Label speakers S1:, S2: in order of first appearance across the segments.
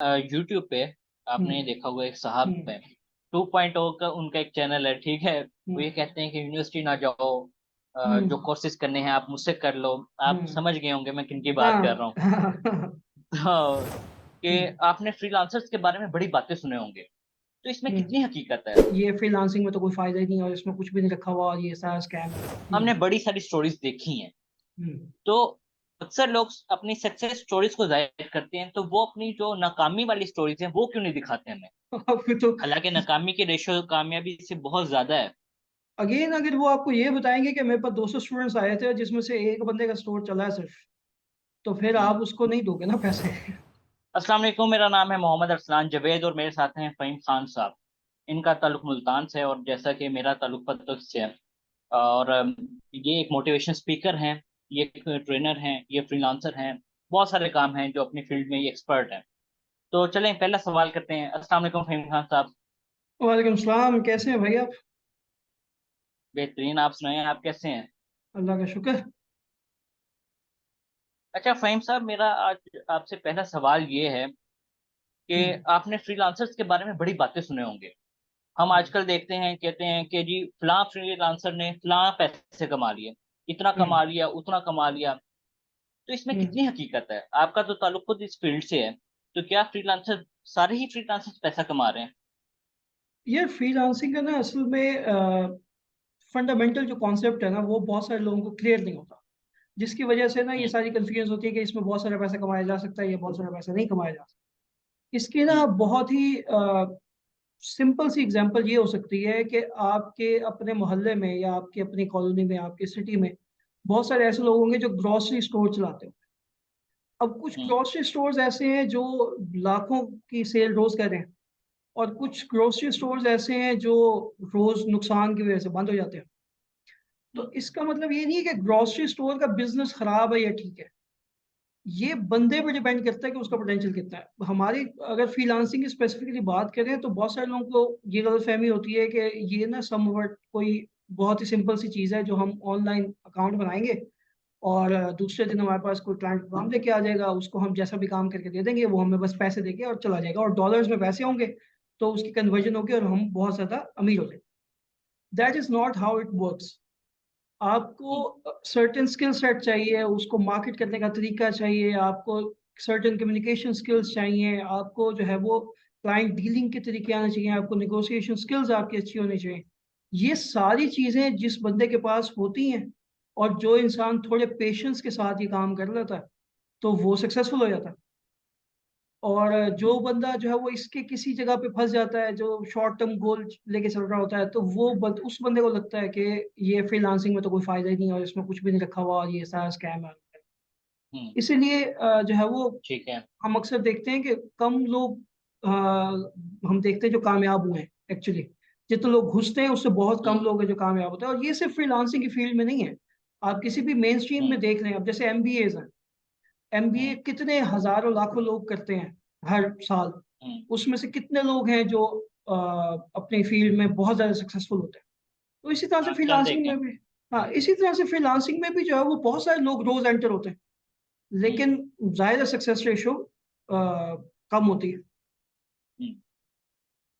S1: YouTube पे आपने
S2: हम्म।
S1: देखा होगा एक साहब
S2: हम्म।
S1: है 2.0 का उनका एक चैनल है, ठीक है। वो ये
S2: हम्म।
S1: कहते हैं कि यूनिवर्सिटी ना जाओ, जो
S2: हम्म।
S1: कोर्सेज करने हैं आप मुझसे कर लो। आप
S2: हम्म।
S1: समझ गए होंगे मैं किन की बात कर
S2: हाँ।
S1: रहा हूँ।
S2: हम्म।
S1: तो कि आपने फ्रीलांसर्स के बारे में बड़ी बातें सुने होंगे, तो इसमें
S2: हम्म।
S1: कितनी हकीकत है?
S2: ये फ्रीलांसिंग में तो कोई फायदा ही नहीं है और इसमें कुछ भी नहीं रखा हुआ और ये सारा स्कैम है।
S1: हमने बड़ी सारी स्टोरीज देखी हैं।
S2: हम्म।
S1: तो अक्सर लोग अपनी सक्सेस स्टोरीज को जाहिर करते हैं, तो वो अपनी जो नाकामी वाली स्टोरीज हैं वो क्यों नहीं दिखाते हमें?
S2: फिर तो
S1: हालांकि नाकामी की रेशो कामयाबी से बहुत ज्यादा है।
S2: अगेन अगर वो आपको ये बताएंगे कि मेरे पास 200 स्टूडेंट्स आए थे जिसमें से एक बंदे का स्टोर चला है सिर्फ, तो फिर
S1: हम्म।
S2: आप उसको नहीं दोगे ना पैसे।
S1: अस्सलाम वालेकुम, मेरा नाम है मोहम्मद अरसलान जवेद और मेरे साथ हैं फ़हीम खान साहब। इनका ताल्लुक मुल्तान से है और जैसा कि मेरा ताल्लुक पतुक से है। और ये एक मोटिवेशन स्पीकर हैं, ये एक ट्रेनर हैं, ये फ्रीलांसर हैं। बहुत सारे काम हैं जो अपनी फील्ड में ये एक्सपर्ट हैं। तो चलें पहला सवाल करते हैं। अस्सलाम वालेकुम फ़हीम खान साहब।
S2: वालेकुम सलाम, कैसे हैं भाई आप?
S1: बेहतरीन, आप सुनाएं, आप कैसे हैं?
S2: अल्लाह का शुक्र।
S1: अच्छा फ़हीम साहब, मेरा आज आपसे पहला सवाल ये है कि
S2: हम्म।
S1: आपने फ्रीलांसर्स के बारे में बड़ी बातें सुने होंगे। हम
S2: हम्म।
S1: आजकल देखते हैं, कहते हैं कि जी फलां फ्रीलांसर ने फलां पैसे कमा लिए, इतना
S2: हम्म।
S1: कमा लिया, उतना कमा लिया। तो इसमें
S2: हम्म।
S1: कितनी हकीकत है? आपका तो ताल्लुक खुद इस फील्ड से है। तो क्या फ्रीलांसर, सारे ही फ्रीलांसर पैसा कमा रहे हैं?
S2: ये फ्रीलांसिंग का ना असल में फंडामेंटल जो कॉन्सेप्ट है ना वो बहुत सारे लोगों को क्लियर नहीं होता, जिसकी वजह से ना ये
S1: हम्म।
S2: सारी कंफ्यूजन होती है कि इसमें बहुत सारा पैसा कमाया जा सकता है या बहुत सारा पैसा नहीं कमाया जा सकता। इसकी ना
S1: हम्म।
S2: बहुत ही सिंपल सी एग्जांपल ये हो सकती है कि आपके अपने मोहल्ले में या आपके अपनी कॉलोनी में, आपके सिटी में बहुत सारे ऐसे लोग होंगे जो ग्रोसरी स्टोर चलाते हो। अब कुछ
S1: हम्म।
S2: ग्रोसरी स्टोर्स ऐसे हैं जो लाखों की सेल रोज कर रहे हैं, और कुछ ग्रोसरी स्टोर्स ऐसे हैं जो रोज नुकसान की वजह से बंद हो जाते हैं। तो
S1: हम्म।
S2: इसका मतलब ये नहीं है कि ग्रोसरी स्टोर का बिजनेस खराब है या ठीक है। ये बंदे पे डिपेंड करता है कि उसका पोटेंशियल कितना है। हमारी अगर फ्रीलांसिंग की स्पेसिफिकली बात करें तो बहुत सारे लोगों को ये गलतफहमी होती है कि ये ना समवट कोई बहुत ही सिंपल सी चीज़ है जो हम ऑनलाइन अकाउंट बनाएंगे और दूसरे दिन हमारे पास कोई क्लाइंट काम लेके आ जाएगा, उसको हम जैसा भी काम करके दे देंगे, वो हमें बस पैसे देके और चला जाएगा और डॉलर्स में पैसे होंगे, तो उसकी कन्वर्जन होगी और हम बहुत ज़्यादा अमीर हो जाएंगे। That is not how it works. आपको
S1: हम्म।
S2: सर्टेन स्किल सेट चाहिए, उसको मार्केट करने का तरीका चाहिए, आपको सर्टेन कम्युनिकेशन स्किल्स चाहिए, आपको जो है वो क्लाइंट डीलिंग के तरीके आने चाहिए, आपको नेगोशिएशन स्किल्स आपकी अच्छी होनी चाहिए। ये सारी चीज़ें जिस बंदे के पास होती हैं और जो इंसान थोड़े पेशेंस के साथ ये काम कर लेता है तो वो सक्सेसफुल हो जाता है। और जो
S1: हम्म।
S2: बंदा जो है वो इसके किसी जगह पे फंस जाता है, जो शॉर्ट टर्म गोल लेके चल रहा होता है, तो उस बंदे को लगता है कि ये फ्रीलांसिंग में तो कोई फायदा ही नहीं है और इसमें कुछ भी नहीं रखा हुआ और ये सारा स्कैम है।
S1: हम्म।
S2: इसीलिए जो है वो
S1: ठीक है।
S2: हम अक्सर देखते हैं कि कम लोग हम देखते हैं जो कामयाब हुए हैं एक्चुअली। जितने लोग घुसते हैं उससे बहुत कम
S1: हम्म।
S2: लोग हैं जो कामयाब होते हैं, और ये सिर्फ फ्रीलांसिंग की फील्ड में नहीं है। आप किसी भी मेन स्ट्रीम में
S1: हम्म।
S2: देख लें, अब जैसे एमबीए हैं। एमबीए
S1: हम्म।
S2: कितने हजारों लाखों लोग करते हैं हर साल।
S1: हम्म।
S2: उसमें से कितने लोग हैं जो अपनी फील्ड में बहुत ज्यादा सक्सेसफुल होते हैं। तो इसी तरह से
S1: हाँ, चंद
S2: फ्रीलांसिंग
S1: एक
S2: में
S1: हैं।
S2: भी, हाँ इसी तरह से फ्रीलांसिंग में भी जो है वो बहुत सारे लोग रोज एंटर होते हैं,
S1: हम्म।
S2: लेकिन जाहिर सक्सेस रेशो कम होती है।
S1: हम्म।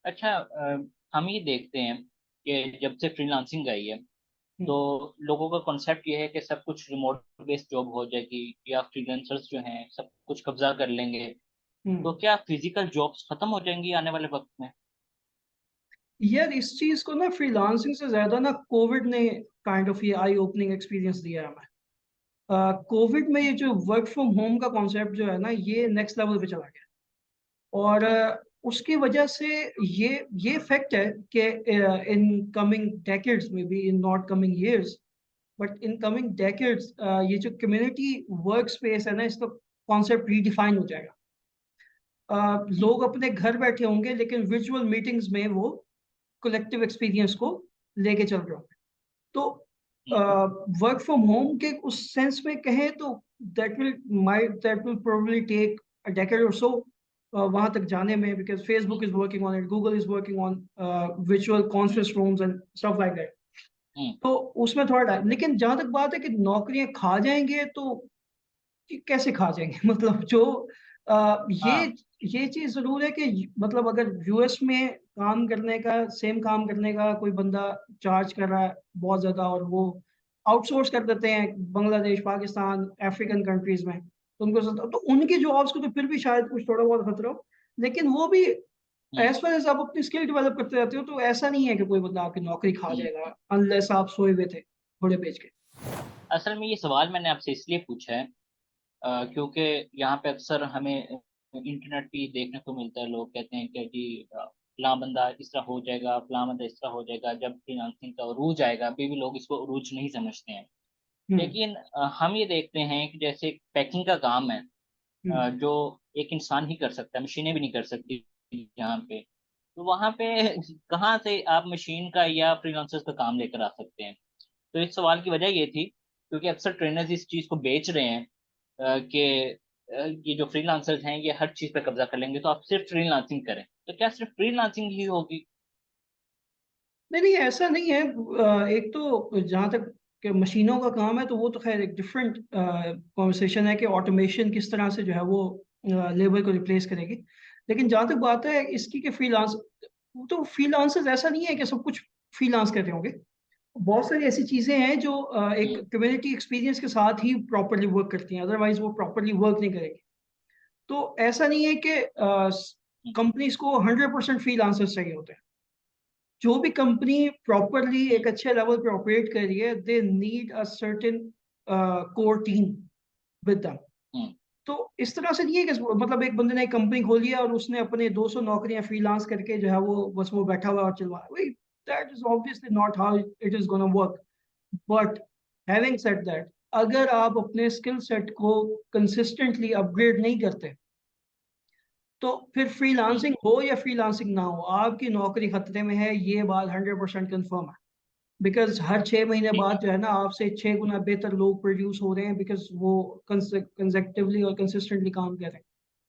S1: अच्छा, हम ये देखते हैं कि जब से फ्रीलांसिंग आई है, तो
S2: हम्म।
S1: लोगों का कॉन्सेप्ट ये है कि सब कुछ रिमोट बेस्ड जॉब हो जाएगी या फ्रीलांसर्स जो हैं सब कुछ कब्जा कर लेंगे। तो
S2: हम्म।
S1: क्या फिजिकल जॉब्स खत्म हो जाएंगी आने वाले वक्त में?
S2: यार इस चीज को ना फ्रीलांसिंग से ज्यादा ना कोविड ने काइंड ऑफ ये आई ओपनिंग एक्सपीरियंस दिया है हमें। कोविड में ये
S1: हम्म।
S2: जो वर्क फ्रॉम होम का कॉन्सेप्ट जो है ना ये नेक्स्ट लेवल पे चला गया। और उसकी वजह से ये फैक्ट है कि इन कमिंग डेकेड्स में भी, in not coming years but in coming decades, ये जो कम्युनिटी वर्क स्पेस है ना इसका कॉन्सेप्ट रीडिफाइन हो जाएगा।
S1: हम्म।
S2: लोग अपने घर बैठे होंगे लेकिन विजुअल मीटिंग्स में वो कलेक्टिव एक्सपीरियंस को लेके चल रहे होंगे। तो
S1: हम्म।
S2: वर्क फ्रॉम होम के उस सेंस में कहें तो that will probably take a decade or so वहां तक जाने में, because Facebook is working on it, Google is working on visual
S1: hmm.
S2: Conference rooms and stuff like that.
S1: Hmm.
S2: तो उसमें थोड़ा टाइम, लेकिन जहां तक बात है कि नौकरियां खा जाएंगे तो ये कैसे खा जाएंगे मतलब जो ये
S1: हाँ।
S2: ये चीज जरूर है कि मतलब अगर यूएस में काम करने का, सेम काम करने का कोई बंदा चार्ज कर रहा है बहुत ज्यादा, और वो आउटसोर्स कर देते हैं बांग्लादेश, पाकिस्तान, अफ्रीकन कंट्रीज में, तो तो उनकी जॉब्स को तो फिर भी शायद कुछ थोड़ा बहुत खतरा हो, लेकिन वो भी
S1: हम्म।
S2: एज फार एज आप अपनी स्किल डेवलप करते रहते हो, तो ऐसा नहीं है कि कोई बंदा आपकी नौकरी खा
S1: हम्म।
S2: जाएगा अनलेस आप सोए हुए थे थोड़े पेज के।
S1: असल में ये सवाल मैंने आपसे इसलिए पूछा है क्योंकि यहाँ पे अक्सर हमें इंटरनेट पे देखने को मिलता है, लोग कहते हैं कि जी फलां बंदा इस तरह हो जाएगा, फलां बंदा इस तरह हो जाएगा। जब फ्रीलांसिंग का उरूज आएगा, अभी भी लोग इसको उरूज नहीं समझते हैं।
S2: हम्म।
S1: लेकिन हम ये देखते हैं कि जैसे पैकिंग का काम है,
S2: हम्म।
S1: जो एक इंसान ही कर सकता है, मशीनें भी नहीं कर सकती यहाँ पे। तो वहाँ पे कहाँ से आप मशीन का या फ्रीलांसर्स का काम लेकर आ सकते हैं? तो इस सवाल की वजह ये थी क्योंकि अक्सर ट्रेनर्स इस चीज़ को बेच रहे हैं कि ये जो फ्रीलांसर्स हैं ये हर चीज़ पे कब्जा कर लेंगे, तो आप सिर्फ फ्रीलांसिंग करें। तो क्या सिर्फ फ्रीलांसिंग ही होगी?
S2: नहीं नहीं, ऐसा नहीं है। एक तो जहाँ तक कि मशीनों का काम है, तो वो तो खैर एक डिफरेंट कॉन्वर्सेशन है कि ऑटोमेशन किस तरह से जो है वो लेबर को रिप्लेस करेगी। लेकिन जहाँ तक बात है इसकी कि फ्रीलांस, तो फ्रीलांसर्स ऐसा नहीं है कि सब कुछ फ्रीलांस कर रहे होंगे। बहुत सारी ऐसी चीजें हैं जो एक
S1: हम्म।
S2: कम्युनिटी एक्सपीरियंस के साथ ही प्रॉपरली वर्क करती हैं, अदरवाइज वो प्रॉपरली वर्क नहीं करेगी। तो ऐसा नहीं है कि
S1: हम्म।
S2: कंपनीज को 100% फ्रीलांसर्स चाहिए होते हैं। जो भी कंपनी प्रॉपरली
S1: हम्म।
S2: एक अच्छे लेवल पे ऑपरेट कर रही है, they need a certain core team with them.
S1: Hmm.
S2: तो इस तरह से नहीं है कि मतलब एक बंदे ने एक कंपनी खोली है और उसने अपने 200 नौकरियां फ्रीलांस करके जो है वो बस वो बैठा हुआ है और चलवा रहा है। That is obviously not how it is gonna work. But having said that, अगर आप अपने स्किल सेट को कंसिस्टेंटली अपग्रेड नहीं करते, तो फिर
S1: हम्म।
S2: फ्रीलांसिंग हो या फ्रीलांसिंग ना हो, आपकी नौकरी खतरे में है, ये बात 100% कंफर्म है। बिकॉज हर 6 महीने
S1: ठीक
S2: बाद
S1: है।
S2: जो है ना, आपसे 6 गुना बेहतर लोग प्रोड्यूस हो रहे हैं, बिकॉज वो कंसेक्टिवली और कंसिस्टेंटली काम कर रहे हैं।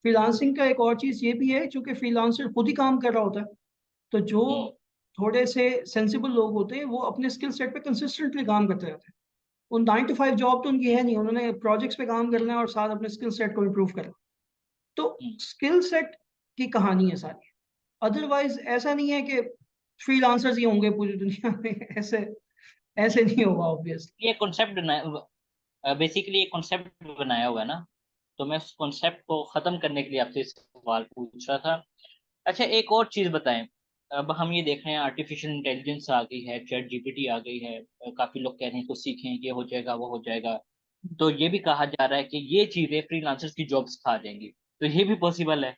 S2: फ्रीलांसिंग का एक और चीज ये भी है, चूंकि फ्रीलांसर खुद ही काम कर रहा होता है, तो जो
S1: हम्म।
S2: थोड़े से सेंसिबल लोग होते हैं वो अपने स्किल सेट पे कंसिस्टेंटली काम करते रहते हैं। उन 9 to 5 जॉब तो उनकी है नहीं, उन्होंने प्रोजेक्ट्स पे काम
S1: हम्म।
S2: करना है और साथ अपने स्किल सेट को इम्प्रूव करना। तो
S1: हम्म।
S2: स्किल सेट की कहानी है सारी। अदरवाइज ऐसा नहीं है कि फ्रीलांसर्स ही होंगे पूरी दुनिया में। ऐसे ऐसे नहीं होगा ऑब्वियसली।
S1: ये कॉन्सेप्ट बेसिकली ये कॉन्सेप्ट बनाया हुआ है ना, तो मैं उस कॉन्सेप्ट को खत्म करने के लिए आपसे सवाल पूछ रहा था। अच्छा, एक और चीज बताएं। अब हम ये देख रहे हैं आर्टिफिशियल इंटेलिजेंस आ गई है, चैट जीपीटी आ गई है, काफी लोग कह रहे हैं इसको सीखें, ये हो जाएगा वो हो जाएगा। तो ये भी कहा जा रहा है कि ये चीजें फ्रीलांसर्स की जॉब्स खा जाएंगी। तो ये भी पॉसिबल है?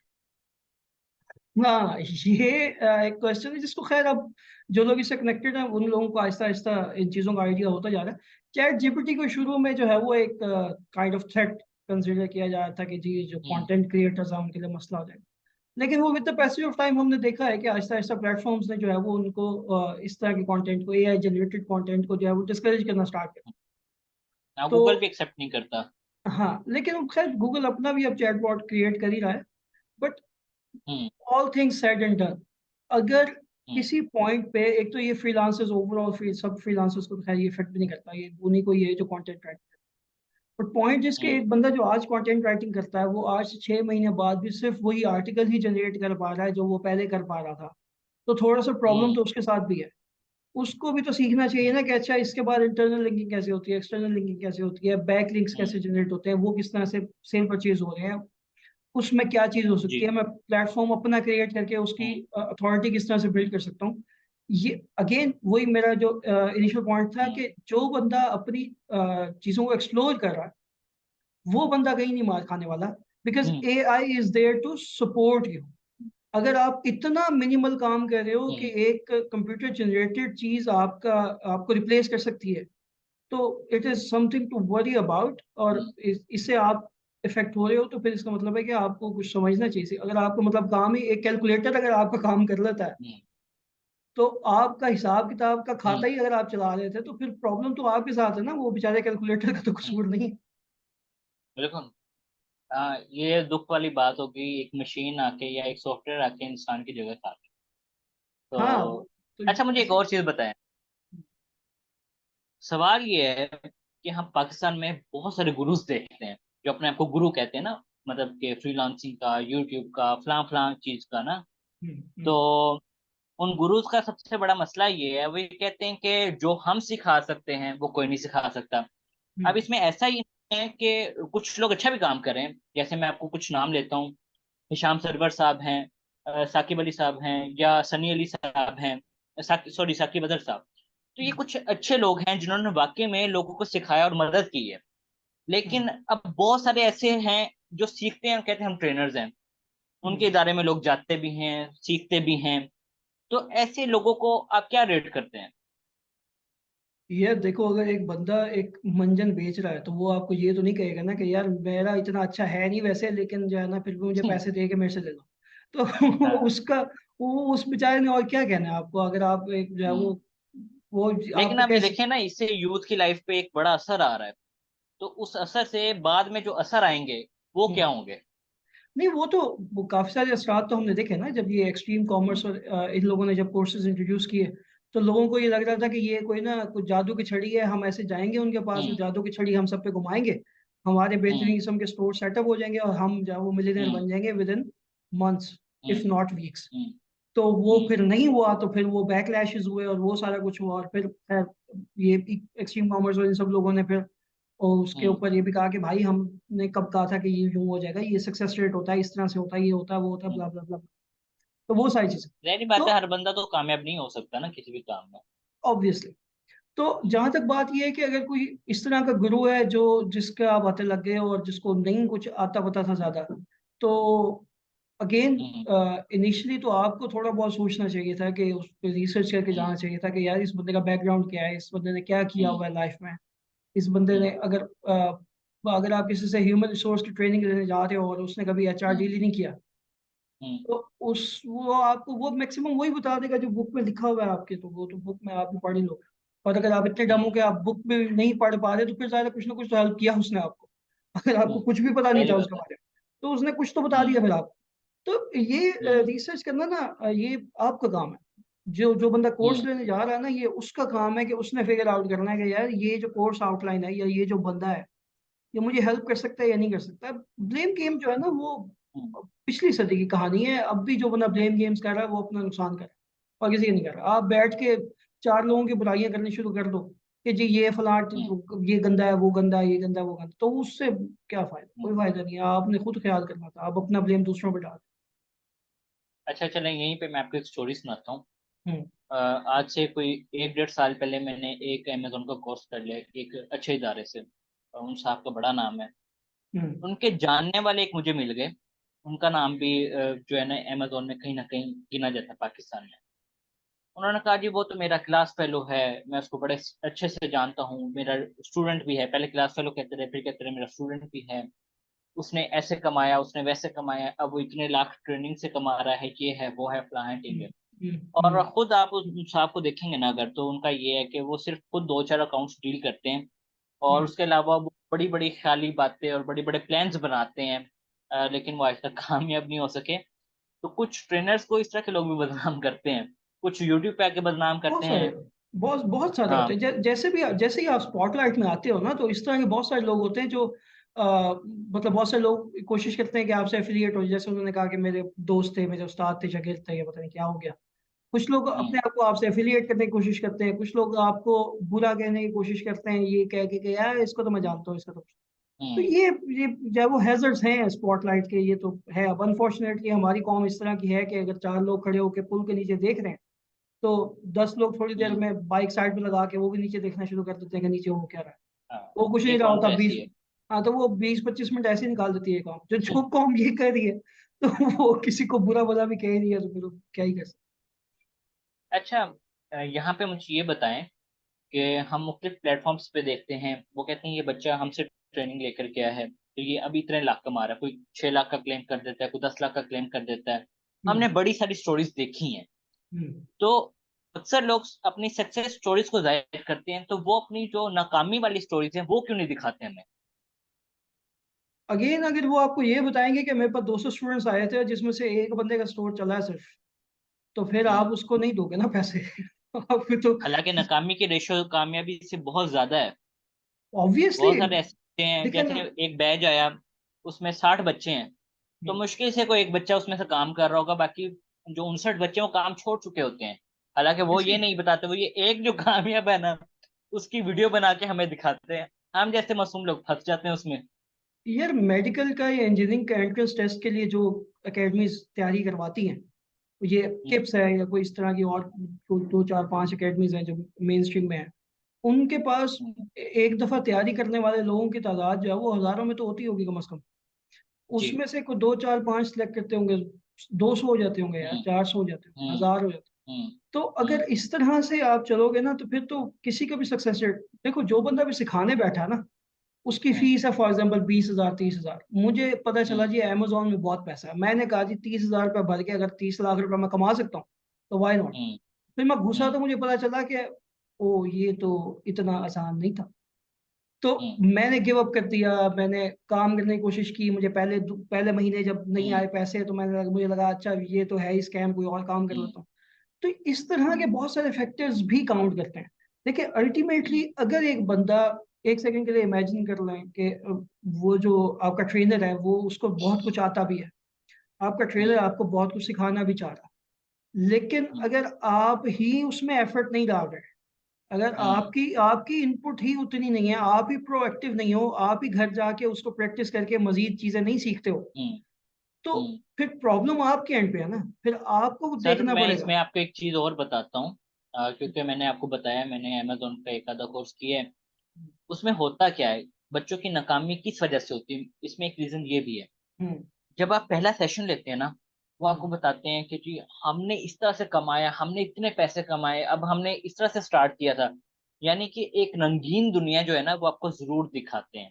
S2: हाँ, ये एक क्वेश्चन है जिसको खैर अब जो लोग इससे कनेक्टेड हैं उन लोगों को आहिस्ता आहिस्ता इन चीज़ों का आइडिया होता जा रहा है। चैट जीपीटी को शुरू में जो है वो एक काइंड ऑफ थ्रेट कंसिडर किया जा रहा था कि जी जो
S1: हम्म।
S2: कंटेंट क्रिएटर्स हैं उनके लिए मसला हो जाएगा। लेकिन वो with the passage of time हमने देखा है कि आहिस्ता आहिस्ता प्लेटफॉर्म्स ने जो है वो उनको इस तरह के कंटेंट को, एआई जनरेटेड कंटेंट को जो है वो डिस्करेज करना स्टार्ट किया।
S1: हाँ,
S2: तो
S1: गूगल भी एक्सेप्ट नहीं करता।
S2: हाँ, लेकिन खैर गूगल अपना भी अब चैटबॉट क्रिएट कर ही रहा है। But
S1: hmm.
S2: All things said and done, अगर
S1: हम्म।
S2: किसी पॉइंट पे, एक तो ये फ्रीलांसर्स ओवरऑल सब फ्रीलांसर्स को तो खैर ये इफेक्ट भी नहीं करता, ये उन्हीं को, ये जो कंटेंट राइटर। बट पॉइंट जिसके,
S1: हम्म।
S2: एक बंदा जो आज कंटेंट राइटिंग करता है वो आज से 6 महीने बाद भी सिर्फ वही आर्टिकल ही जनरेट कर पा रहा है जो वो पहले कर पा रहा था। तो थोड़ा सा प्रॉब्लम
S1: हम्म।
S2: तो उसके साथ भी है। उसको भी तो सीखना चाहिए
S1: हम्म।
S2: ना कि अच्छा इसके बाद इंटरनल लिंकिंग कैसे होती है, एक्सटर्नल लिंकिंग कैसे होती है, बैक लिंक्स
S1: हम्म।
S2: कैसे जनरेट होते हैं, वो किस तरह से सेल परचेज हो रहे हैं, उसमें क्या चीज हो सकती
S1: जी।
S2: है, मैं प्लेटफॉर्म अपना क्रिएट करके उसकी
S1: हम्म।
S2: अथॉरिटी किस तरह से बिल्ड कर सकता हूँ। ये अगेन वही मेरा जो इनिशियल पॉइंट था
S1: हम्म।
S2: कि जो बंदा अपनी चीजों को एक्सप्लोर कर रहा है वो बंदा कहीं नहीं मार खाने वाला, because
S1: hmm.
S2: A I is there to support you. अगर आप इतना मिनिमल काम कर रहे हो कि
S1: हम्म।
S2: एक कंप्यूटर जनरेटेड चीज आपका आपको रिप्लेस कर सकती है, तो it is something to worry about. और
S1: हम्म।
S2: इससे आप इफेक्ट हो रहे हो, तो फिर इसका मतलब है कि आपको कुछ समझना चाहिए। अगर आपको मतलब काम ही एक कैलकुलेटर अगर आपका काम कर लेता है,
S1: हम्म।
S2: तो आपका हिसाब किताब का
S1: हम्म।
S2: खाता ही अगर आप चला रहे थे, तो फिर प्रॉब्लम तो आपके साथ है ना, वो बेचारे कैलकुलेटर का तो
S1: हम्म।
S2: कसूर नहीं।
S1: बिल्कुल। हाँ, ये दुख वाली बात होगी, एक मशीन आके या एक सॉफ्टवेयर आके इंसान की जगह खा ले।
S2: हाँ,
S1: तो
S2: तो
S1: अच्छा, मुझे एक
S2: इसी।
S1: और चीज़ बताएं। सवाल ये है कि हम पाकिस्तान में बहुत सारे गुरुज देखते हैं जो अपने आप को गुरु कहते हैं ना। मतलब कि फ्रीलांसिंग का, यूट्यूब का, फलां फलां चीज का ना।
S2: हम्म,
S1: तो उन गुरुज का सबसे बड़ा मसला ये है, वो ये कहते हैं कि जो हम सिखा सकते हैं वो कोई नहीं सिखा सकता। अब
S2: हम्म,
S1: इसमें ऐसा ही है कि कुछ लोग अच्छा भी काम कर रहे हैं, जैसे मैं आपको कुछ नाम लेता हूँ। हिशाम सरवर साहब हैं, साकिब अली साहब हैं, या सनी अली साहब हैं, साकिब अदर साहब। तो ये
S2: हम्म,
S1: कुछ अच्छे लोग हैं जिन्होंने वाकई में लोगों को सिखाया और मदद की है।
S2: हम्म।
S1: लेकिन अब बहुत सारे ऐसे हैं जो सीखते हैं और कहते हैं हम ट्रेनर्स हैं। उनके
S2: हम्म।
S1: इदारे में लोग जाते भी हैं, सीखते भी हैं। तो ऐसे लोगों को आप क्या रेट करते हैं?
S2: यार देखो, अगर एक बंदा एक मंजन बेच रहा है तो वो आपको ये तो नहीं कहेगा ना कि यार मेरा इतना अच्छा है नहीं वैसे, लेकिन जो है ना फिर भी मुझे पैसे दे के मेरे से ले लो। तो
S1: हाँ।
S2: उसका, वो उस बेचारे ने और क्या कहना है आपको, अगर आप एक जो है
S1: हम्म।
S2: वो
S1: लेकिन
S2: आपको
S1: आप ये
S2: कैसे।
S1: देखें ना, इससे यूथ की लाइफ पे एक बड़ा असर आ रहा है। तो उस असर से बाद में जो असर आएंगे वो क्या
S2: हम्म।
S1: होंगे?
S2: नहीं, वो तो वो काफी सारे असरात तो हमने देखे ना, जब ये एक्सट्रीम कॉमर्स
S1: हम्म।
S2: और इन लोगों ने जब कोर्सेज इंट्रोड्यूस किए, तो लोगों को ये लग रहा था कि ये कोई ना कुछ जादू की छड़ी है, हम ऐसे जाएंगे उनके पास, वो
S1: हम्म।
S2: जादू की छड़ी हम सब पे घुमाएंगे, हमारे
S1: हम्म।
S2: बेहतरीन किस्म के स्टोर सेटअप हो जाएंगे और हम जो है वो मिलियनर
S1: हम्म।
S2: बन जाएंगे within months, if
S1: hmm.
S2: Not weeks.
S1: Hmm.
S2: तो वो
S1: हम्म।
S2: फिर नहीं हुआ, तो फिर वो बैकलैशेस हुए और वो सारा कुछ हुआ, और फिर खैर ये एक्सट्रीम कॉमर्स और इन सब लोगों ने फिर और उसके
S1: हम्म।
S2: ऊपर ये भी कहा कि भाई हमने कब कहा था कि ये यूं हो जाएगा, ये सक्सेस रेट होता है, इस तरह से होता है, ये होता है, वो होता है,
S1: हम्म।
S2: ब्ला ब्ला ब्ला। तो वो सारी चीजें।
S1: जाहिर बात
S2: तो
S1: है, हर बंदा तो कामयाब नहीं हो सकता ना किसी भी काम में।
S2: ऑब्वियसली, तो
S1: हम्म।
S2: जहां तक बात ये है कि अगर कोई इस तरह का गुरु है जो जिसके आप आते लग गए और जिसको नहीं कुछ आता पता था ज्यादा, तो अगेन
S1: हम्म।
S2: इनिशियली तो आपको थोड़ा बहुत सोचना चाहिए था कि उस पर रिसर्च करके
S1: हम्म।
S2: जाना चाहिए था कि यार इस बंदे का बैकग्राउंड क्या है, इस बंदे ने क्या किया
S1: हम्म।
S2: हुआ है लाइफ में। इस बंदे ने
S1: हम्म।
S2: अगर आप किसी से ह्यूमन रिसोर्स की ट्रेनिंग लेने जा रहे हो और उसने कभी एचआर
S1: हम्म।
S2: डील ही नहीं किया,
S1: हम्म।
S2: तो उस वो आपको वो मैक्सिमम वही बता देगा जो बुक में लिखा हुआ है आपके, तो वो तो बुक में आप भी पढ़ ही लो। और अगर आप इतने डम हो
S1: हम्म।
S2: के आप बुक में नहीं पढ़ पा रहे, तो फिर ज्यादा कुछ ना कुछ तो हेल्प किया उसने आपको। अगर आपको
S1: हम्म।
S2: कुछ भी पता नहीं
S1: पहली
S2: था
S1: बात
S2: उसके
S1: है।
S2: बारे में, तो उसने कुछ तो बता
S1: हम्म।
S2: दिया फिर आपको। तो ये
S1: हम्म।
S2: रिसर्च करना ना, ये आपका काम है। जो जो बंदा कोर्स
S1: हम्म।
S2: लेने जा रहा है ना, ये उसका काम है कि उसने फिगर आउट करना है कि यार ये जो कोर्स आउटलाइन है या ये जो बंदा है, ये मुझे हेल्प कर सकता है या नहीं कर सकता। ब्लेम गेम जो है ना, वो
S1: हम्म।
S2: पिछली सदी की कहानी है। अब भी जो बंदा ब्लेम गेम्स कर रहा है वो अपना नुकसान कर रहा है और किसी का नहीं कर रहा। आप बैठ के चार लोगों की बुराइयां करनी शुरू कर दो कि जी ये फलाट,
S1: हम्म।
S2: ये गंदा है, वो गंदा है, ये गंदा है, वो गंदा, तो उससे क्या फायदा?
S1: हम्म।
S2: कोई फायदा नहीं है। आपने खुद ख्याल करना था, आप अपना ब्लेम दूसरों पर डाल।
S1: अच्छा, चलें यहीं पे मैं आपको एक स्टोरी सुनाता हूँ।
S2: हम्म,
S1: आज से कोई 1 डेढ़ साल पहले मैंने एक अमेजोन का कोर्स कर लिया एक अच्छे इदारे से। उन साहब का बड़ा नाम है।
S2: हम्म,
S1: उनके जानने वाले एक मुझे मिल गए। उनका नाम भी जो है ना अमेजोन में कहीं ना कहीं गिना जाता है पाकिस्तान में। उन्होंने कहा जी वो तो मेरा क्लास फेलो है, मैं उसको बड़े अच्छे से जानता हूँ, मेरा स्टूडेंट भी है। पहले क्लास फेलो कहते रहे, फिर कहते रहे मेरा स्टूडेंट भी है। उसने ऐसे कमाया, उसने वैसे कमाया, अब वो इतने लाख ट्रेनिंग से कमा रहा है, ये है वो है फला है, ठीक
S2: हम्म,
S1: है।
S2: हम्म,
S1: और खुद आप उस साहब को देखेंगे ना अगर, तो उनका ये है कि वो सिर्फ खुद 2 4 अकाउंट्स डील करते हैं। और
S2: हम्म।
S1: उसके अलावा वो बड़ी बड़ी ख्याली बातें और बड़े बड़े प्लान्स बनाते हैं। लेकिन वो आज तक कामयाब नहीं हो सके। तो कुछ ट्रेनर्स को इस तरह के लोग भी बदनाम करते हैं, कुछ यूट्यूब पे आके बदनाम
S2: बहुत
S1: करते
S2: सारे,
S1: हैं।
S2: बहुत बहुत सारे होते
S1: हाँ।
S2: हैं। जैसे ही आप स्पॉटलाइट में आते हो ना, तो इस तरह के बहुत सारे लोग होते हैं जो मतलब बहुत सारे लोग कोशिश करते हैं कि आपसे एफिलिएट हो। जैसे उन्होंने कहा कि मेरे दोस्त थे, मेरे उस्ताद थे, शागिर्द थे, या पता नहीं क्या हो गया। कुछ लोग अपने
S1: हम्म।
S2: आप को आपसे एफिलिएट करने की कोशिश करते हैं, कुछ लोग आपको बुरा कहने की कोशिश करते हैं, ये कह के कि यार इसको तो मैं जानता हूँ, इसका तो
S1: हम्म।
S2: ये जो वो हैजर्ड्स हैं स्पॉटलाइट के, ये तो है। अब अनफॉर्चुनेटली हमारी कौम इस तरह की है कि अगर चार लोग खड़े होकर पुल के नीचे देख रहे हैं, तो 10 लोग थोड़ी देर
S1: हम्म।
S2: में बाइक साइड में लगा के वो भी नीचे देखना शुरू कर देते हैं कि नीचे हो क्या रहा है।
S1: हाँ।
S2: वो कुछ
S1: ये
S2: नहीं रहा
S1: कौन
S2: होता
S1: तो ऐसी
S2: 20।
S1: है।
S2: हाँ, तो वो 20-25 मिनट ऐसे ही निकाल देती है कॉम, जो जो कॉम ये कर रही है। तो वो किसी को बुरा भला भी कह रही है, तो फिर वो क्या ही कर सकते
S1: अच्छा, यहाँ पे मुझे ये बताएं कि हम मुख्तलिफ प्लेटफॉर्म्स पे देखते हैं, वो कहते हैं ये बच्चा हमसे ट्रेनिंग लेकर गया है तो ये अभी इतने लाख कमा रहा है, कोई 6 लाख का क्लेम कर देता है, कोई 10 लाख का क्लेम कर देता है।
S2: हैं।
S1: हमने बड़ी सारी स्टोरीज देखी हैं।
S2: हम्म।
S1: तो अक्सर लोग अपनी सक्सेस स्टोरीज को जाहिर करते हैं, तो वो अपनी जो नाकामी वाली स्टोरीज हैं वो क्यों नहीं दिखाते हमें?
S2: अगेन, अगर वो आपको ये बताएंगे कि मेरे पास 200 स्टूडेंट्स आए थे जिसमें से एक बंदे का स्टोर चला है सिर्फ, तो फिर
S1: हम्म।
S2: आप उसको नहीं दोगे ना पैसे। आपको तो
S1: हालांकि नाकामी की रेशो कामयाबी से बहुत ज्यादा है।
S2: ऑब्वियसली।
S1: बहुत सारे ऐसे हैं,
S2: देखे
S1: जैसे
S2: ना।
S1: एक बैच आया, उसमें 60 बच्चे हैं, तो
S2: हम्म,
S1: मुश्किल से कोई एक बच्चा उसमें से काम कर रहा होगा, बाकी जो 59 बच्चे हैं वो काम छोड़ चुके होते हैं। हालांकि वो ये
S2: ऐसे
S1: नहीं बताते, वो ये एक जो कामयाब है ना, उसकी वीडियो बना के हमें दिखाते हैं। हम जैसे मासूम लोग फंस जाते हैं उसमें।
S2: यार मेडिकल का या इंजीनियरिंग का एंट्रेंस टेस्ट के लिए जो एकेडमीज तैयारी करवाती हैं, ये
S1: हम्म,
S2: किप्स है या कोई इस तरह की और दो चार पांच एकेडमीज हैं जो मेन स्ट्रीम में है, उनके पास
S1: हम्म,
S2: एक दफा तैयारी करने वाले लोगों की तादाद जो है वो हजारों में तो होती होगी कम से कम।
S1: जी।
S2: उसमें से कोई दो चार पांच सिलेक्ट करते होंगे, 200 हो जाते होंगे यार,
S1: हम्म,
S2: 400 हो जाते होंगे,
S1: हम्म,
S2: 1000 हो जाते
S1: हम्म,
S2: होंगे। तो अगर
S1: हम्म,
S2: इस तरह से आप चलोगे ना तो फिर तो किसी का भी सक्सेस रेट, देखो जो बंदा भी सिखाने बैठा है ना, उसकी
S1: हम्म,
S2: फीस है फॉर एग्जाम्पल 20,000 30,000। मुझे पता चला
S1: हम्म,
S2: जी अमेजोन में बहुत पैसा है, मैंने कहा जी 30,000 रुपये भर के अगर 30 लाख रुपए मैं कमा सकता हूँ तो वाई नॉट।
S1: हम्म,
S2: फिर मैं घुसा
S1: हम्म,
S2: तो मुझे पता चला कि ओ ये तो इतना आसान नहीं था। तो
S1: हम्म,
S2: मैंने गिव अप कर दिया, मैंने काम करने की कोशिश की। मुझे पहले महीने जब नहीं
S1: हम्म,
S2: आए पैसे तो मुझे लगा अच्छा ये तो है ही स्कैम, कोई और काम कर
S1: हम्म,
S2: लेता हूँ। तो इस तरह के
S1: हम्म,
S2: बहुत सारे फैक्टर्स भी काउंट करते हैं। देखिए अल्टीमेटली
S1: हम्म,
S2: अगर एक बंदा, एक सेकंड के लिए इमेजिन कर लें कि वो जो आपका ट्रेनर है वो उसको बहुत कुछ आता भी है, आपका ट्रेनर
S1: हम्म,
S2: आपको बहुत कुछ सिखाना भी चाह रहा है, लेकिन
S1: हम्म,
S2: अगर आप ही उसमें एफर्ट नहीं डाल रहे, अगर
S1: हम्म,
S2: आपकी आपकी इनपुट ही उतनी नहीं है, आप ही प्रोएक्टिव नहीं हो, आप ही घर जाके उसको प्रैक्टिस करके मजीद चीजें नहीं सीखते हो,
S1: हम्म,
S2: तो
S1: हम्म।
S2: फिर प्रॉब्लम आपके एंड पे है ना, फिर आपको
S1: सर
S2: देखना
S1: मैं
S2: पड़ेगा।
S1: इसमें आपको एक चीज और बताता हूँ। क्योंकि मैंने आपको बताया मैंने अमेजोन का एक आधा कोर्स किया है। उसमें होता क्या है, बच्चों की नाकामी किस वजह से होती है, इसमें एक रीजन ये भी है।
S2: हम्म
S1: जब आप पहला सेशन लेते हैं ना, वो आपको
S2: हम्म
S1: बताते हैं कि जी हमने इस तरह से कमाया, हमने इतने पैसे कमाए, अब हमने इस तरह से स्टार्ट किया था। यानी कि एक रंगीन दुनिया जो है ना वो आपको जरूर दिखाते हैं।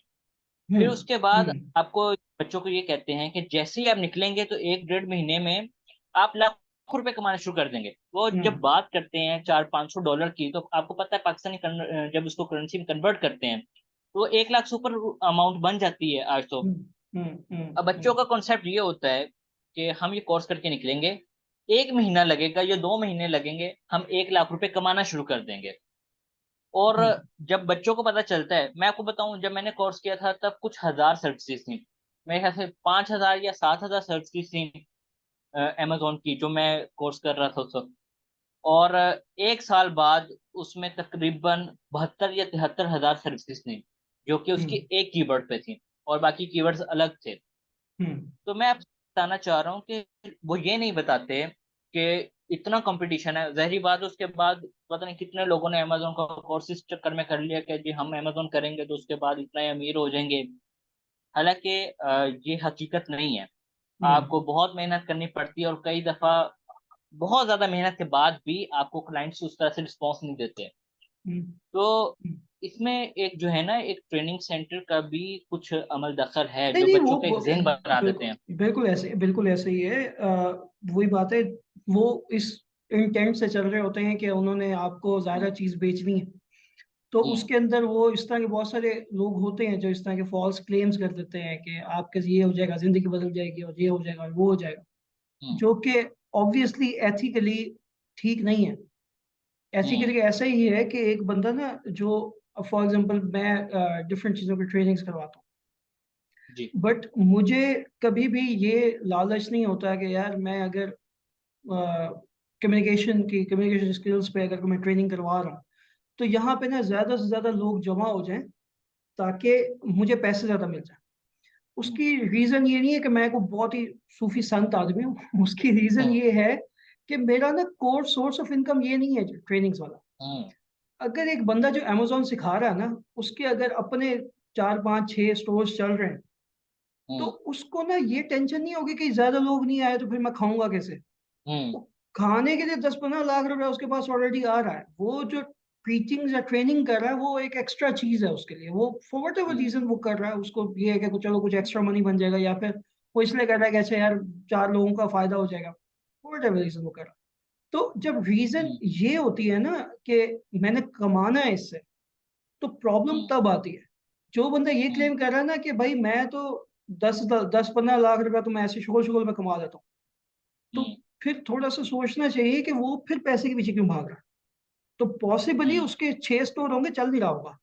S1: फिर
S2: हम्म
S1: उसके बाद
S2: हम्म
S1: आपको, बच्चों को ये कहते हैं कि जैसे ही आप निकलेंगे तो 1 डेढ़ महीने में आप लाखों रुपए कमाना शुरू कर देंगे। वो जब
S2: हम्म
S1: बात करते हैं 400 500 डॉलर की, तो आपको पता है पाकिस्तानी जब उसको करेंसी में कन्वर्ट करते हैं तो 1 लाख से ऊपर अमाउंट बन जाती है आज तो।
S2: हम्म हम्म हम्म
S1: अब बच्चों का कॉन्सेप्ट ये होता है कि हम ये कोर्स करके निकलेंगे, 1 महीना लगेगा या 2 महीने लगेंगे, हम 1 लाख रुपए कमाना शुरू कर देंगे। और
S2: हम्म
S1: जब बच्चों को पता चलता है, मैं आपको बताऊं जब मैंने कोर्स किया था तब कुछ हजार सर्विसेज थी। मेरे ख्याल से 5,000 या 7,000 सर्विसेज थी अमेजोन की, जो मैं कोर्स कर रहा था उस वक्त। और 1 साल बाद उसमें तकरीबन 72 या 73 हजार सर्विसेज थी, जो कि उसकी
S2: हम्म
S1: एक कीवर्ड पे थी, और बाकी कीवर्ड्स अलग थे।
S2: हम्म।
S1: तो मैं आपसे बताना चाह रहा हूँ कि वो ये नहीं बताते कि इतना कंपटीशन है, जहरी बात है। उसके बाद पता नहीं कितने लोगों ने अमेजोन का कोर्स इस चक्कर में कर लिया कि जी हम अमेजोन करेंगे तो उसके बाद इतना ही अमीर हो जाएंगे। हालांकि ये हकीकत नहीं है।
S2: हम्म
S1: आपको बहुत मेहनत करनी पड़ती है, और कई दफा बहुत ज्यादा मेहनत के बाद भी आपको क्लाइंट्स उस तरह से रिस्पॉन्स नहीं देते।
S2: हम्म,
S1: तो
S2: हम्म।
S1: इसमें एक जो है ना, एक ट्रेनिंग सेंटर का भी कुछ अमल दखल है,
S2: नहीं
S1: जो
S2: नहीं
S1: बच्चों का एक जहन बना देते
S2: बिल्कुल
S1: हैं।
S2: बिल्कुल ऐसे ही है। वही बात है, वो इस इंटेंट से चल रहे होते हैं कि उन्होंने आपको
S1: हम्म,
S2: ज्यादा चीज बेचनी है। तो
S1: हम्म,
S2: उसके अंदर वो इस तरह के बहुत सारे लोग होते हैं जो इस तरह के फॉल्स क्लेम्स कर देते हैं कि आपके ये हो जाएगा, जिंदगी बदल जाएगी, और ये हो जाएगा और वो हो जाएगा,
S1: हम्म,
S2: जो कि ऑब्वियसली एथिकली ठीक नहीं है।
S1: हम्म,
S2: एथिकली ऐसा ही है कि एक बंदा ना जो, फॉर एग्जांपल मैं डिफरेंट चीज़ों की ट्रेनिंग्स करवाता हूँ,
S1: जी,
S2: बट मुझे कभी भी ये लालच नहीं होता कि यार मैं अगर कम्युनिकेशन स्किल्स पे अगर मैं ट्रेनिंग करवा रहा हूँ तो यहाँ पे ना ज़्यादा से ज़्यादा लोग जमा हो जाएं ताकि मुझे पैसे ज़्यादा मिल जाए।
S1: हम्म,
S2: उसकी रीज़न ये नहीं है कि मैं को बहुत ही सूफी संत आदमी हूँ उसकी रीज़न
S1: हम्म,
S2: ये है कि मेरा ना कोर सोर्स ऑफ इनकम ये नहीं है ट्रेनिंग्स वाला।
S1: हम्म,
S2: अगर एक बंदा जो अमेजोन सिखा रहा है ना, उसके अगर अपने 4 5 6 स्टोर्स चल रहे हैं, तो
S1: हम्म,
S2: उसको ना ये टेंशन नहीं होगी कि ज्यादा लोग नहीं आए तो फिर मैं खाऊंगा कैसे।
S1: हम्म,
S2: वो खाने के लिए 10 15 लाख रुपए उसके पास ऑलरेडी आ रहा है, वो जो टीचिंग या ट्रेनिंग कर रहा है वो एक एक्स्ट्रा चीज है उसके लिए, वो for whatever
S1: hmm,
S2: reason वो कर रहा है, उसको ये है कि चलो कुछ एक्स्ट्रा मनी बन जाएगा, या फिर वो इसलिए कर रहा है कि अच्छा यार 4 लोगों का फायदा हो जाएगा, फॉर वट एवर रीजन वो कर रहा है। तो जब रीजन
S1: हम्म,
S2: ये होती है ना कि मैंने कमाना है इससे, तो प्रॉब्लम
S1: हम्म,
S2: तब आती है। जो बंदा ये
S1: हम्म,
S2: क्लेम कर रहा है ना कि भाई मैं तो 10 10 15 लाख रुपया तो मैं ऐसे शुगल शुगल में कमा लेता हूँ, तो
S1: हम्म,
S2: फिर थोड़ा सा सोचना चाहिए कि वो फिर पैसे के पीछे क्यों भाग रहा है। तो पॉसिबली
S1: हम्म,
S2: उसके 6 स्टोर होंगे, चल नहीं रहा होगा,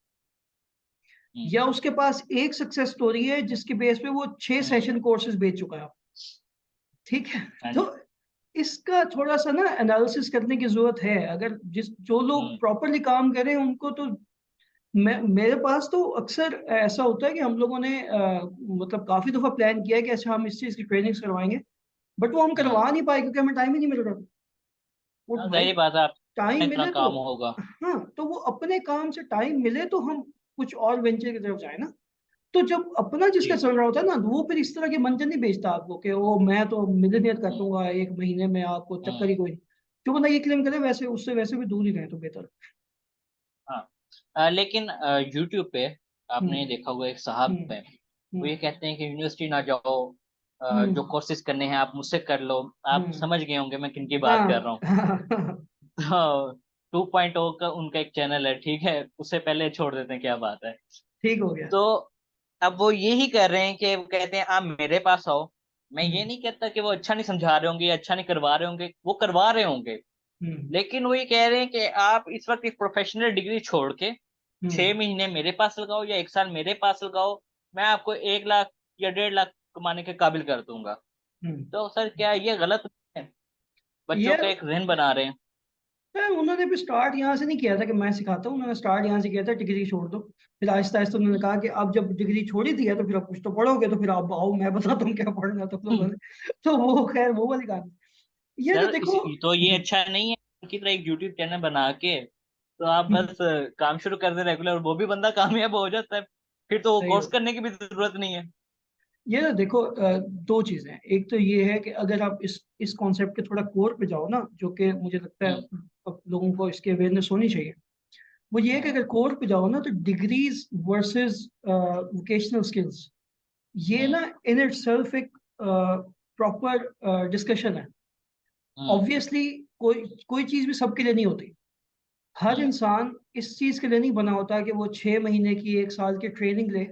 S2: या उसके पास एक सक्सेस स्टोरी है जिसके बेस पे वो 6 सेशन कोर्सेज बेच चुका है। ठीक है।
S1: हाँ
S2: तो
S1: जी।
S2: इसका थोड़ा सा ना एनालिसिस करने की जरूरत है। अगर जो लोग
S1: हम्म।
S2: प्रॉपरली काम करें उनको तो मेरे पास तो अक्सर ऐसा होता है कि हम लोगों ने मतलब काफी दफा प्लान किया है कि अच्छा हम इस चीज की ट्रेनिंग्स करवाएंगे, बट वो हम
S1: हम्म।
S2: करवा नहीं पाए क्योंकि हमें टाइम ही नहीं मिल रहा था। वो
S1: हाँ,
S2: भाई
S1: जाहिर बात है, आप
S2: टाइम
S1: इतना
S2: मिले तो,
S1: काम होगा।
S2: हाँ तो वो अपने काम से टाइम मिले तो हम कुछ और वेंचर की तरफ जाए ना। तो जब अपना जिसका
S1: जी।
S2: चल रहा होता है ना, तो वो फिर इस तरह के मंजर नहीं बेचता आपको कि वो मैं तो मिलियनियर कर
S1: हम्म।
S2: दूंगा 1 महीने में, आपको चक्कर
S1: हम्म।
S2: ही कोई नहीं। जो बंदा ये क्लेम करे वैसे उससे वैसे भी दूर ही रहे तो बेहतर।
S1: हाँ। लेकिन यूट्यूब पे
S2: हम्म
S1: आपने देखा होगा, एक साहब
S2: हम्म
S1: है, वो
S2: हम्म
S1: ये कहते हैं कि यूनिवर्सिटी ना जाओ, जो
S2: हम्म
S1: कोर्सेज करने हैं आप मुझसे कर लो। आप
S2: हम्म।
S1: समझ गए होंगे मैं किन की बात कर रहा
S2: हाँ
S1: हूँ। तो 2.0 का उनका एक चैनल है, ठीक है, उससे पहले छोड़ देते हैं, क्या बात है।
S2: ठीक हो गया।
S1: तो अब वो यही कर रहे हैं कि वो कहते हैं आप मेरे पास आओ। मैं ये
S2: हम्म
S1: नहीं कहता कि वो अच्छा नहीं समझा रहे होंगे, अच्छा नहीं करवा रहे होंगे, वो करवा रहे होंगे।
S2: हम्म
S1: लेकिन वो ये कह रहे हैं कि आप इस वक्त एक प्रोफेशनल डिग्री छोड़ के
S2: हम्म
S1: 6 महीने मेरे पास लगाओ या 1 साल मेरे पास लगाओ, मैं आपको 1 लाख या 1.5 लाख कमाने के काबिल कर दूंगा।
S2: हम्म।
S1: तो सर क्या ये गलत है? बच्चों
S2: ये
S1: का एक जहन बना रहे हैं।
S2: उन्होंने भी स्टार्ट यहाँ से नहीं किया था कि मैं सिखाता हूँ, उन्होंने स्टार्ट यहाँ से किया था डिग्री छोड़ दो। फिर आहिस्ता आहिस्ता उन्होंने कहा कि अब जब डिग्री छोड़ी दी है तो फिर आप कुछ तो पढ़ोगे, तो फिर आप आओ मैं बताता हूँ क्या पढ़ना है तुम लोगों ने। तो वो खैर वो वाली कहानी। ये तो
S1: सर
S2: देखो।
S1: तो ये अच्छा नहीं है उनकी तरह एक यूट्यूब चैनल बना के, तो आप बस काम शुरू कर दे रेगुलर, और वो भी बंदा कामयाब हो जाता है, फिर तो वो
S2: सही
S1: कोर्स
S2: हो।
S1: करने की भी जरूरत नहीं है।
S2: ये तो देखो, दो चीजें हैं। एक तो ये है कि अगर आप इस कॉन्सेप्ट के थोड़ा कोर पे जाओ ना, जो कि मुझे लगता है
S1: हम्म।
S2: अब लोगों को इसकी अवेयरनेस होनी चाहिए। वो ये है कि
S1: हम्म।
S2: अगर कोर पे जाओ ना, तो डिग्रीज वर्सेस वोकेशनल स्किल्स, ये
S1: हम्म।
S2: ना इन इटसेल्फ एक प्रॉपर डिस्कशन है।
S1: हम्म।
S2: ऑब्वियसली कोई कोई चीज भी सबके लिए नहीं होती। हर
S1: हम्म।
S2: इंसान इस चीज के लिए नहीं बना होता कि वो 6 महीने की 1 साल की ट्रेनिंग ले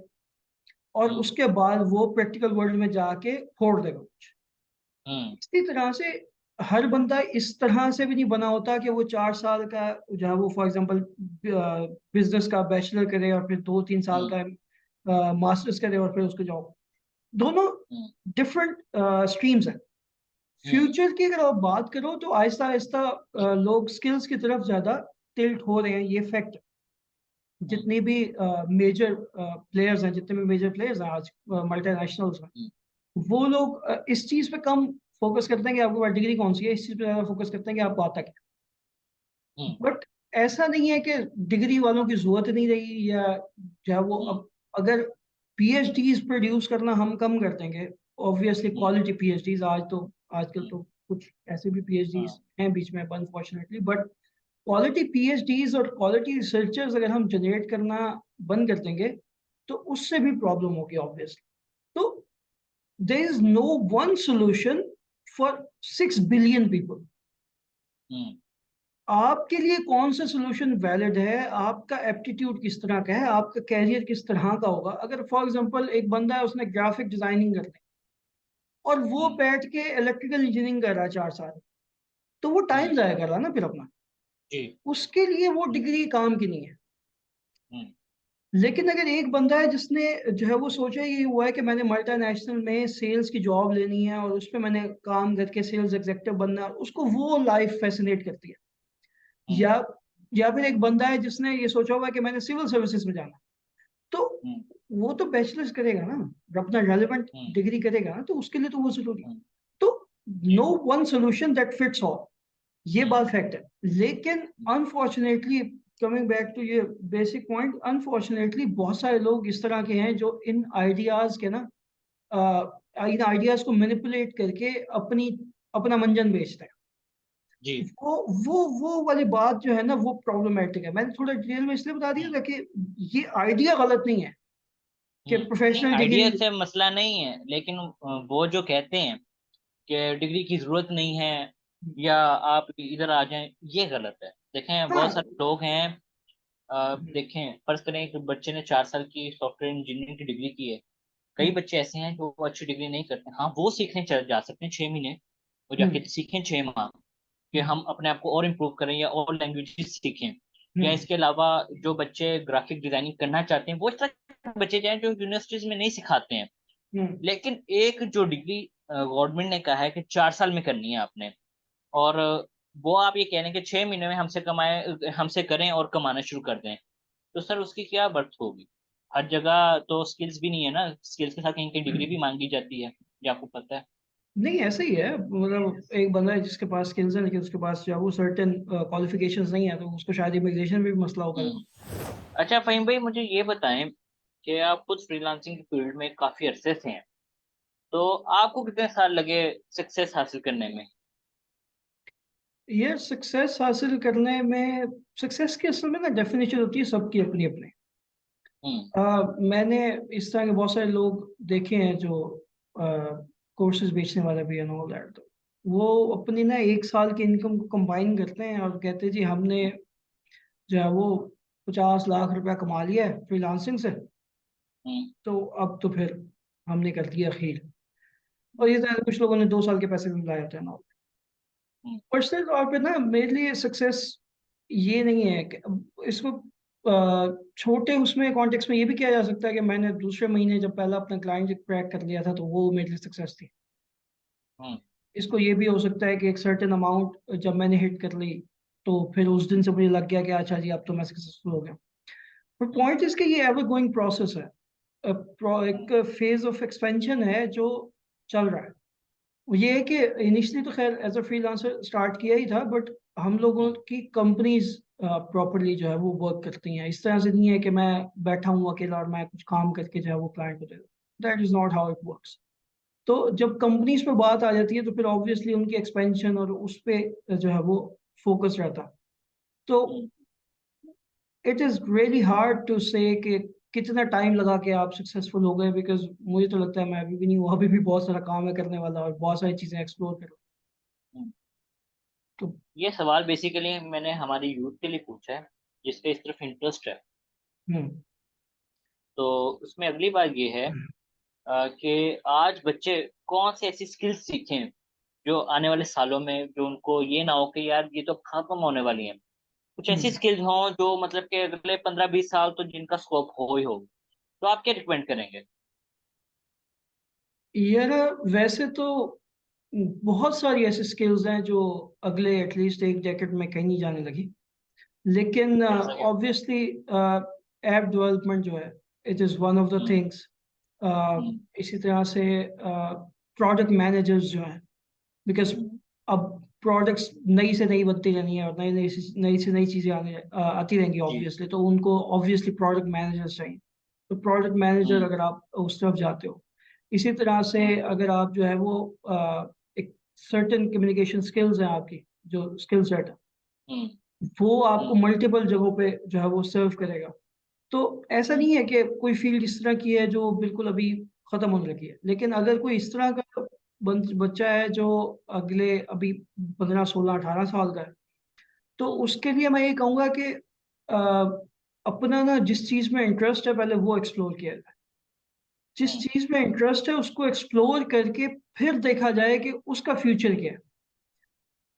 S2: और
S1: हम्म।
S2: उसके बाद वो प्रैक्टिकल वर्ल्ड में जाके फोड़ देगा कुछ।
S1: हम्म।
S2: इसी तरह से हर बंदा इस तरह से भी नहीं बना होता कि वो 4 साल का जो है वो फॉर एग्जांपल बिजनेस का बैचलर करे और फिर 2-3 साल
S1: हम्म।
S2: का मास्टर्स करे और फिर उसको जॉब। दोनों
S1: हम्म।
S2: डिफरेंट स्ट्रीम्स हैं।
S1: हम्म।
S2: फ्यूचर की अगर आप बात करो तो आहिस्ता आहिस्ता लोग स्किल्स की तरफ ज्यादा टिल्ट हो रहे हैं, ये फैक्ट।
S1: हम्म।
S2: जितनी भी मेजर प्लेयर्स हैं, जितने भी मेजर प्लेयर्स हैं आज मल्टीनेशनल्स में,
S1: हम्म।
S2: वो लोग इस चीज पे कम फोकस करते हैं कि आपके पास डिग्री कौन सी है, इस चीज पे ज्यादा फोकस करते हैं कि आपको आता क्या।
S1: हम्म।
S2: बट ऐसा नहीं है कि डिग्री वालों की जरूरत नहीं रही, या जो है वो
S1: हम्म।
S2: अब अगर पीएचडीज प्रोड्यूस करना हम कम कर देंगे, ऑब्वियसली
S1: हम्म।
S2: क्वालिटी पीएचडीज आज तो आजकल
S1: हम्म।
S2: तो कुछ ऐसे भी पीएचडीज
S1: हाँ।
S2: हैं बीच में अनफॉर्चुनेटली, बट क्वालिटी पीएचडीज और क्वालिटी रिसर्चर्स अगर हम जनरेट करना बंद कर देंगे तो उससे भी प्रॉब्लम होगी ऑब्वियसली। तो there is no one solution for 6 billion people.
S1: Hmm.
S2: आपके लिए कौन सा सोल्यूशन वैलिड है, आपका एप्टीट्यूड किस तरह का है, आपका कैरियर किस तरह का होगा। अगर फॉर एग्जांपल एक बंदा है उसने ग्राफिक डिजाइनिंग करनी और वो
S1: हम्म।
S2: बैठ के इलेक्ट्रिकल इंजीनियरिंग कर रहा है 4 साल, तो वो टाइम
S1: हम्म।
S2: जाया कर रहा है ना फिर अपना।
S1: जी।
S2: उसके लिए वो
S1: हम्म।
S2: डिग्री काम की नहीं है।
S1: हम्म।
S2: लेकिन अगर एक बंदा है जिसने जो है वो सोचा ये हुआ है कि मैंने मल्टीनेशनल में सेल्स की जॉब लेनी है और उस पर मैंने काम करके सेल्स एग्जेक्टिव बनना है, उसको वो लाइफ फैसिनेट करती है।
S1: हम्म।
S2: या या फिर एक बंदा है जिसने ये सोचा हुआ है कि मैंने सिविल सर्विसेज में जाना है, तो
S1: हम्म।
S2: वो तो बैचलर्स करेगा ना, अपना रेलिवेंट
S1: हम्म।
S2: डिग्री करेगा ना, तो उसके लिए तो वो जरूरी है।
S1: हम्म।
S2: तो
S1: जी।
S2: No one solution that fits all, ये
S1: हम्म।
S2: बात फैक्ट है। लेकिन अनफॉर्चुनेटली, कमिंग बैक टू ये बेसिक पॉइंट, अनफॉर्चुनेटली बहुत सारे लोग इस तरह के हैं जो इन आइडियाज के ना इन आइडियाज को मैनिपुलेट करके अपनी अपना मंजन बेचते हैं।
S1: जी।
S2: वो वाली बात जो है ना वो प्रॉब्लमेटिक है। मैंने थोड़ा डिटेल में इसलिए बता दिया
S1: हम्म।
S2: था कि ये आइडिया गलत नहीं है कि
S1: नहीं,
S2: प्रोफेशनल डिग्री।
S1: आइडिया से मसला नहीं है, लेकिन वो जो कहते हैं कि डिग्री की जरूरत नहीं है या आप इधर आ जाएं, ये गलत है। देखें, बहुत
S2: हाँ।
S1: सारे लोग हैं, देखें, फर्ज करें एक बच्चे ने 4 साल की सॉफ्टवेयर इंजीनियरिंग की डिग्री की है। कई
S2: हम्म
S1: बच्चे ऐसे हैं जो वो अच्छी डिग्री नहीं करते, हाँ वो सीखने चल जा सकते हैं 6 महीने, वो
S2: हम्म
S1: जाके सीखें 6 माह, कि
S2: हम्म
S1: हम अपने आप को और इम्प्रूव करें या और लैंग्वेजेस सीखें। या
S2: हम्म
S1: इसके अलावा जो बच्चे ग्राफिक डिजाइनिंग करना चाहते हैं वो इस तरह बचे जाएं जो यूनिवर्सिटीज में नहीं सिखाते हैं।
S2: हम्म।
S1: लेकिन एक जो डिग्री गवर्नमेंट ने कहा है कि 4 साल में करनी है आपने, और वो आप ये कह रहे हैं कि 6 महीने में हमसे कमाए, हमसे करें और कमाना शुरू कर दें, तो सर उसकी क्या बर्थ होगी? हर जगह तो स्किल्स भी नहीं है ना, स्किल्स के साथ कहीं कहीं डिग्री भी मांगी जाती है, ये आपको पता है।
S2: नहीं, ऐसा ही है, मतलब एक बंदा है जिसके पास स्किल्स है लेकिन उसके पास जो है वो सर्टेन क्वालिफिकेशंस नहीं है, तो उसको शायद इमिग्रेशन में भी मसला होगा।
S1: अच्छा फहीम भाई, मुझे ये बताएं कि आप खुद फ्रीलांसिंग फील्ड में काफी अरसे से हैं, तो आपको कितने साल लगे सक्सेस हासिल करने में?
S2: ये सक्सेस हासिल करने में, सक्सेस की असल में ना डेफिनेशन होती है सबकी अपनी अपनी।
S1: हम्म।
S2: मैंने इस तरह के बहुत सारे लोग देखे हैं जो कोर्सेज बेचने वाले भी एंड ऑल दैट, तो वो अपनी ना 1 साल की इनकम को कंबाइन करते हैं और कहते हैं जी हमने जो है वो 50 लाख रुपया कमा लिया है फ्रीलांसिंग से,
S1: हम्म।
S2: तो अब तो फिर हमने कर दिया खीर। और ये तरह कुछ लोगों ने 2 साल के पैसे भी लाए होते हैं ना।
S1: हम्म।
S2: पर्सनल तौर पे ना मेरे लिए सक्सेस ये नहीं है कि इसको छोटे उसमें कॉन्टेक्स्ट में ये भी किया जा सकता है कि मैंने दूसरे महीने जब पहला अपना क्लाइंट क्रैक कर लिया था तो वो मेरे लिए सक्सेस थी।
S1: हम्म।
S2: इसको ये भी हो सकता है कि एक सर्टेन अमाउंट जब मैंने हिट कर ली तो फिर उस दिन से मुझे लग गया कि अच्छा जी अब तो मैं सक्सेसफुल हो गया। पर
S1: हम्म।
S2: पॉइंट इसके ये एवर गोइंग प्रोसेस है। एक फेज ऑफ एक्सपेंशन है जो चल रहा है। ये है कि इनिशियली तो खैर एज अ फ्रीलांसर स्टार्ट किया ही था, बट हम लोगों
S1: हम्म।
S2: की कंपनीज प्रॉपरली जो है वो वर्क करती हैं। इस तरह से नहीं है कि मैं बैठा हूँ अकेला और मैं कुछ काम करके जो है वो क्लाइंट को दे दूँ। That is not how it works. तो जब कंपनीज पे बात आ जाती है तो फिर ऑब्वियसली उनकी एक्सपेंशन और उस पे जो है वो फोकस रहता है। तो
S1: hmm.
S2: It is really hard to say कि कितना टाइम लगा के आप सक्सेसफुल हो गए, बिकॉज मुझे तो लगता है मैं अभी भी नहीं हूँ, अभी भी बहुत सारा काम है करने वाला और बहुत सारी चीजें एक्सप्लोर कर।
S1: हम्म।
S2: तो
S1: ये सवाल बेसिकली मैंने हमारी यूथ के लिए पूछा है जिसके इस तरफ इंटरेस्ट है।
S2: हम्म।
S1: तो उसमें अगली बात ये है कि आज बच्चे कौन सी ऐसी स्किल्स सीखें जो आने वाले सालों में जो उनको ये ना हो कि यार ये तो खत्म होने वाली हैं, कुछ ऐसी
S2: हम्म।
S1: स्किल्स हों जो मतलब कि अगले 15-20 साल तो जिनका स्कोप हो ही हो, तो आप क्या रिकमेंड करेंगे?
S2: यार वैसे तो बहुत सारी ऐसी स्किल्स हैं जो अगले एटलीस्ट एक डेकेड में कहीं नहीं जाने लगी, लेकिन
S1: जैसा कि
S2: ऑब्वियसली ऐप डेवलपमेंट जो है it is one of the
S1: hmm.
S2: Things.
S1: Hmm.
S2: इसी तरह से प्रोडक्ट मैनेजर्स जो हैं, बिकॉज
S1: हम्म।
S2: अब प्रोडक्ट्स नई से नई बनती रहनी है और नई से नई चीज़ें आती रहेंगी
S1: जी।
S2: ऑब्वियसली, तो उनको ऑब्वियसली प्रोडक्ट मैनेजर्स चाहिए। तो प्रोडक्ट मैनेजर
S1: हम्म।
S2: अगर आप उस तरफ जाते हो, इसी तरह से
S1: हम्म।
S2: अगर आप जो है वो एक सर्टेन कम्युनिकेशन स्किल्स हैं आपकी, जो स्किल सेट है
S1: हम्म।
S2: वो आपको
S1: हम्म।
S2: मल्टीपल जगहों पे जो है वो सर्व करेगा। तो ऐसा
S1: हम्म।
S2: नहीं है कि कोई फील्ड इस तरह की है जो बिल्कुल अभी खत्म होने लगी है, लेकिन अगर कोई इस तरह का बच्चा है जो अगले अभी 15 16 18 साल का है, तो
S1: हम्म।
S2: उसके लिए मैं ये कहूँगा कि अ, अपना ना जिस चीज़ में इंटरेस्ट है पहले वो एक्सप्लोर किया जाए। जिस
S1: हम्म।
S2: चीज़ में इंटरेस्ट है उसको एक्सप्लोर करके फिर देखा जाए कि उसका फ्यूचर क्या है।
S1: हम्म।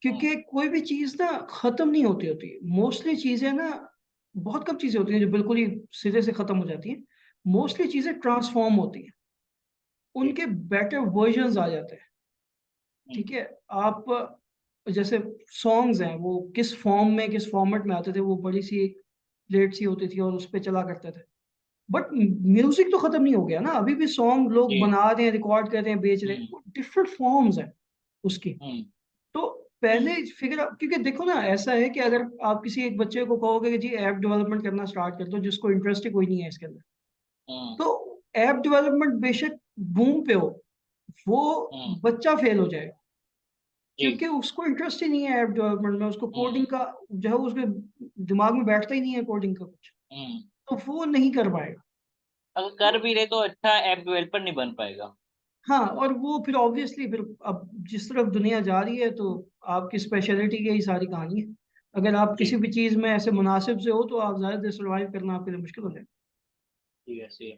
S2: क्योंकि कोई भी चीज़ ना खत्म नहीं होती होती। मोस्टली चीज़ें ना, बहुत कम चीज़ें होती हैं जो बिल्कुल ही सिरे से खत्म हो जाती हैं। मोस्टली चीज़ें ट्रांसफॉर्म होती हैं,
S1: जी।
S2: उनके बेटर वर्जन्स आ जाते हैं।
S1: हम्म।
S2: ठीक है। आप जैसे सॉन्ग्स हैं वो किस फॉर्म में किस फॉर्मेट में आते थे, वो बड़ी सी एक प्लेट सी होती थी और उस पे चला करते थे। बट म्यूजिक तो खत्म नहीं हो गया ना, अभी भी सॉन्ग लोग
S1: जी।
S2: बना रहे हैं, रिकॉर्ड कर रहे हैं, बेच रहे
S1: हम्म।
S2: हैं, डिफरेंट फॉर्म्स हैं उसकी।
S1: हम्म।
S2: तो पहले फिगर, क्योंकि देखो ना ऐसा है कि अगर आप किसी एक बच्चे को कहोगे कि जी ऐप डेवलपमेंट करना स्टार्ट कर दो, जिसको इंटरेस्ट ही कोई नहीं है इसके अंदर,
S1: हम्म।
S2: तो ऐप डेवलपमेंट बेशक बूम पे हो, वो
S1: हम्म।
S2: बच्चा फेल हो जाएगा।
S1: जी।
S2: क्योंकि उसको इंटरेस्ट ही नहीं है ऐप डेवलपमेंट में, उसको
S1: हम्म।
S2: कोडिंग का जो है उसके दिमाग में बैठता ही नहीं है कोडिंग का कुछ,
S1: हम्म।
S2: तो वो नहीं कर पाएगा।
S1: अगर
S2: तो
S1: कर भी रहे तो अच्छा ऐप डेवलपर नहीं बन पाएगा।
S2: हाँ, और वो फिर ऑब्वियसली फिर अब जिस तरफ दुनिया जा रही है तो आपकी स्पेशलिटी की ही सारी कहानी है। अगर आप
S1: जी।
S2: किसी भी चीज़ में ऐसे मुनासिब से हो तो आप ज़्यादा देर सर्वाइव करना आपके लिए मुश्किल हो जाएगा।
S1: ठीक है, सही है।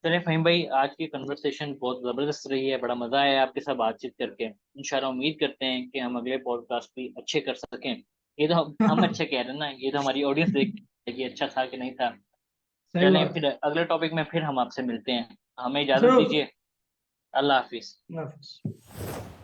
S1: चलिए फहीम भाई, आज की कन्वर्सेशन बहुत ज़बरदस्त रही है, बड़ा मज़ा आया आपके साथ बातचीत करके। इंशाल्लाह उम्मीद करते हैं कि हम अगले पॉडकास्ट भी अच्छे कर सकें। ये तो हम अच्छे कह रहे हैं ना, ये तो हमारी ऑडियंस देख कि अच्छा था कि नहीं था।
S2: सही
S1: चलें
S2: बात
S1: फिर
S2: है।
S1: अगले टॉपिक में फिर हम आपसे मिलते हैं, हमें इजाजत
S2: जरूर।
S1: दीजिए। अल्लाह हाफिज।
S2: अल्लाह हाफिज।